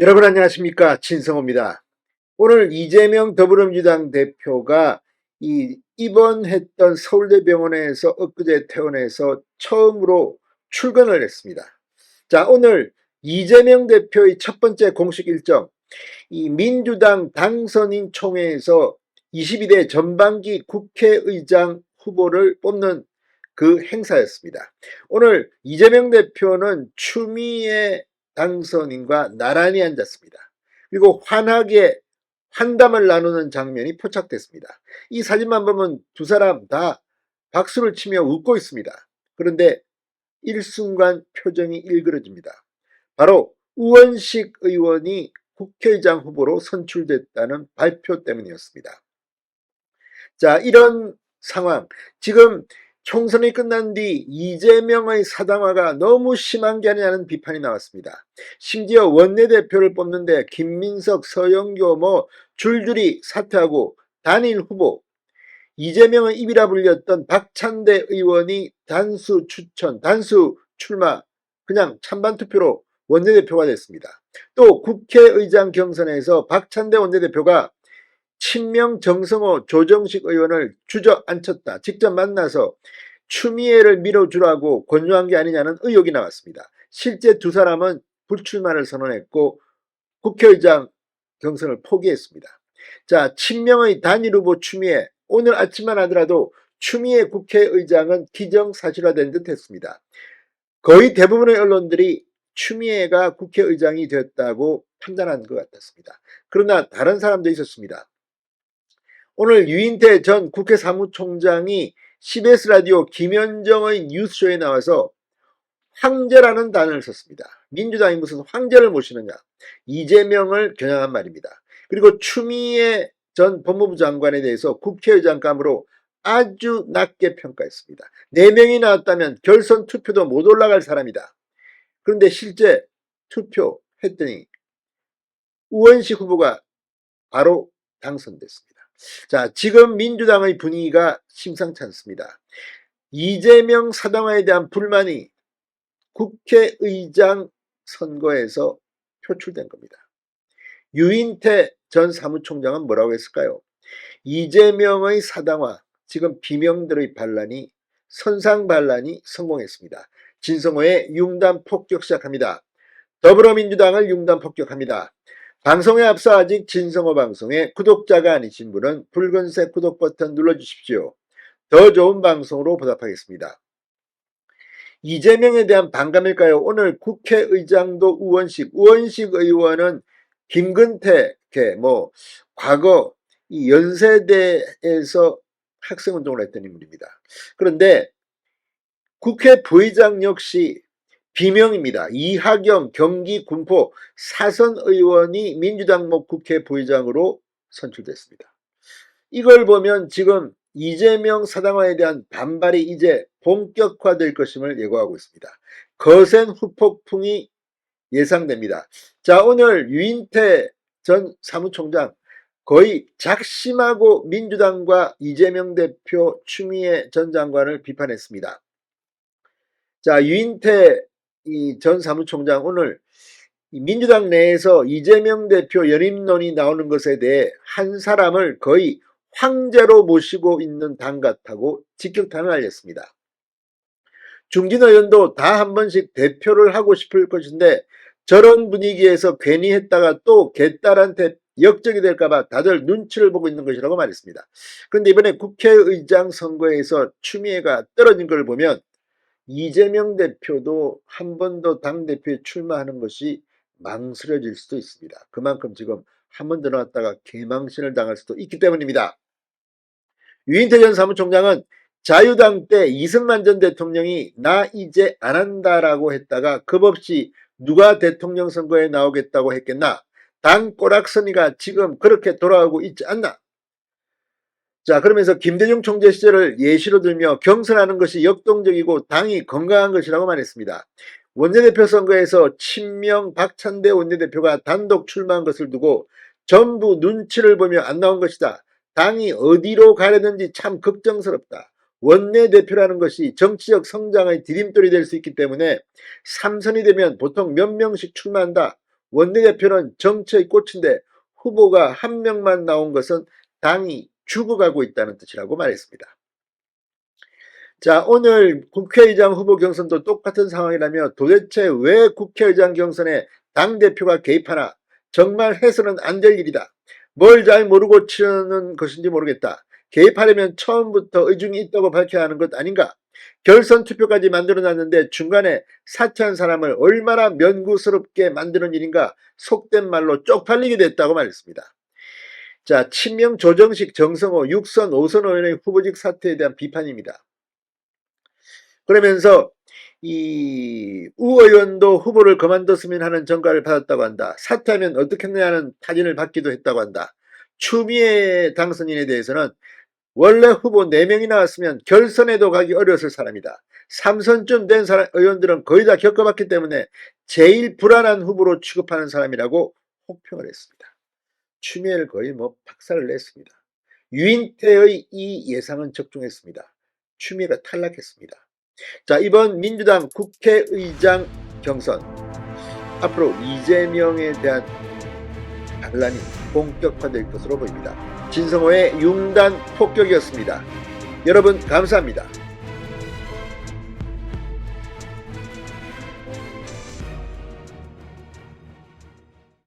여러분 안녕하십니까, 진성호입니다. 오늘 이재명 더불어민주당 대표가 입원했던 서울대병원에서 엊그제 퇴원해서 처음으로 출근을 했습니다. 자, 오늘 이재명 대표의 첫 번째 공식 일정, 이 민주당 당선인 총회에서 22대 전반기 국회의장 후보를 뽑는 그 행사였습니다. 오늘 이재명 대표는 추미애 당선인과 나란히 앉았습니다. 그리고 환하게 환담을 나누는 장면이 포착됐습니다. 이 사진만 보면 두 사람 다 박수를 치며 웃고 있습니다. 그런데 일순간 표정이 일그러집니다. 바로 우원식 의원이 국회의장 후보로 선출됐다는 발표 때문이었습니다. 자, 이런 상황, 지금 총선이 끝난 뒤 이재명의 사당화가 너무 심한 게 아니냐는 비판이 나왔습니다. 심지어 원내대표를 뽑는데 김민석, 서영교 줄줄이 사퇴하고 단일 후보, 이재명의 입이라 불렸던 박찬대 의원이 단수 추천, 단수 출마, 그냥 찬반 투표로 원내대표가 됐습니다. 또 국회의장 경선에서 박찬대 원내대표가 친명 정성호, 조정식 의원을 주저앉혔다. 직접 만나서 추미애를 밀어주라고 권유한 게 아니냐는 의혹이 나왔습니다. 실제 두 사람은 불출마를 선언했고 국회의장 경선을 포기했습니다. 자, 친명의 단일 후보 추미애, 오늘 아침만 하더라도 추미애 국회의장은 기정사실화된 듯 했습니다. 거의 대부분의 언론들이 추미애가 국회의장이 되었다고 판단한 것 같았습니다. 그러나 다른 사람도 있었습니다. 오늘 유인태 전 국회 사무총장이 CBS 라디오 김현정의 뉴스쇼에 나와서 황제라는 단어를 썼습니다. 민주당이 무슨 황제를 모시느냐, 이재명을 겨냥한 말입니다. 그리고 추미애 전 법무부 장관에 대해서 국회의장감으로 아주 낮게 평가했습니다. 4명이 나왔다면 결선 투표도 못 올라갈 사람이다. 그런데 실제 투표했더니 우원식 후보가 바로 당선됐습니다. 자, 지금 민주당의 분위기가 심상치 않습니다. 이재명 사당화에 대한 불만이 국회의장 선거에서 표출된 겁니다. 유인태 전 사무총장은 뭐라고 했을까요? 이재명의 사당화, 지금 비명들의 반란이, 선상 반란이 성공했습니다. 진성호의 융단 폭격 시작합니다. 더불어민주당을 융단 폭격합니다. 방송에 앞서 아직 진성호 방송에 구독자가 아니신 분은 붉은색 구독 버튼 눌러주십시오. 더 좋은 방송으로 보답하겠습니다. 이재명에 대한 반감일까요? 오늘 국회의장도 우원식 의원은 김근태, 과거 이 연세대에서 학생운동을 했던 인물입니다. 그런데 국회 부의장 역시 비명입니다. 이하경 경기 군포 사선 의원이 민주당 국회 부의장으로 선출됐습니다. 이걸 보면 지금 이재명 사당화에 대한 반발이 이제 본격화될 것임을 예고하고 있습니다. 거센 후폭풍이 예상됩니다. 자, 오늘 유인태 전 사무총장 거의 작심하고 민주당과 이재명 대표, 추미애 전 장관을 비판했습니다. 자, 유인태 전 사무총장 오늘 민주당 내에서 이재명 대표 연임론이 나오는 것에 대해 한 사람을 거의 황제로 모시고 있는 당 같다고 직격탄을 알렸습니다. 중진 의원도 다 한 번씩 대표를 하고 싶을 것인데 저런 분위기에서 괜히 했다가 또 개딸한테 역적이 될까봐 다들 눈치를 보고 있는 것이라고 말했습니다. 그런데 이번에 국회의장 선거에서 추미애가 떨어진 걸 보면 이재명 대표도 한 번 더 당대표에 출마하는 것이 망설여질 수도 있습니다. 그만큼 지금 한 번 더 나왔다가 개망신을 당할 수도 있기 때문입니다. 유인태 전 사무총장은 자유당 때 이승만 전 대통령이 나 이제 안 한다라고 했다가 겁없이 누가 대통령 선거에 나오겠다고 했겠나? 당 꼬락서니가 지금 그렇게 돌아오고 있지 않나? 자, 그러면서 김대중 총재 시절을 예시로 들며 경선하는 것이 역동적이고 당이 건강한 것이라고 말했습니다. 원내대표 선거에서 친명 박찬대 원내대표가 단독 출마한 것을 두고 전부 눈치를 보며 안 나온 것이다. 당이 어디로 가려는지 참 걱정스럽다. 원내대표라는 것이 정치적 성장의 디딤돌이 될 수 있기 때문에 3선이 되면 보통 몇 명씩 출마한다. 원내대표는 정치의 꽃인데 후보가 한 명만 나온 것은 당이 죽어가고 있다는 뜻이라고 말했습니다. 자, 오늘 국회의장 후보 경선도 똑같은 상황이라며 도대체 왜 국회의장 경선에 당대표가 개입하나 정말 해서는 안 될 일이다. 뭘 잘 모르고 치르는 것인지 모르겠다. 개입하려면 처음부터 의중이 있다고 밝혀야 하는 것 아닌가? 결선 투표까지 만들어놨는데 중간에 사퇴한 사람을 얼마나 면구스럽게 만드는 일인가? 속된 말로 쪽팔리게 됐다고 말했습니다. 자, 친명 조정식, 정성호, 6선, 5선 의원의 후보직 사퇴에 대한 비판입니다. 그러면서 이 우 의원도 후보를 그만뒀으면 하는 전가를 받았다고 한다. 사퇴하면 어떻겠느냐는 타진을 받기도 했다고 한다. 추미애 당선인에 대해서는 원래 후보 4명이 나왔으면 결선에도 가기 어려웠을 사람이다. 3선쯤 된 의원들은 거의 다 겪어봤기 때문에 제일 불안한 후보로 취급하는 사람이라고 혹평을 했습니다. 추미애를 거의 박살을 냈습니다. 유인태의 이 예상은 적중했습니다. 추미애가 탈락했습니다. 자, 이번 민주당 국회의장 경선 앞으로 이재명에 대한 반란이 본격화될 것으로 보입니다. 진성호의 융단 폭격이었습니다. 여러분 감사합니다.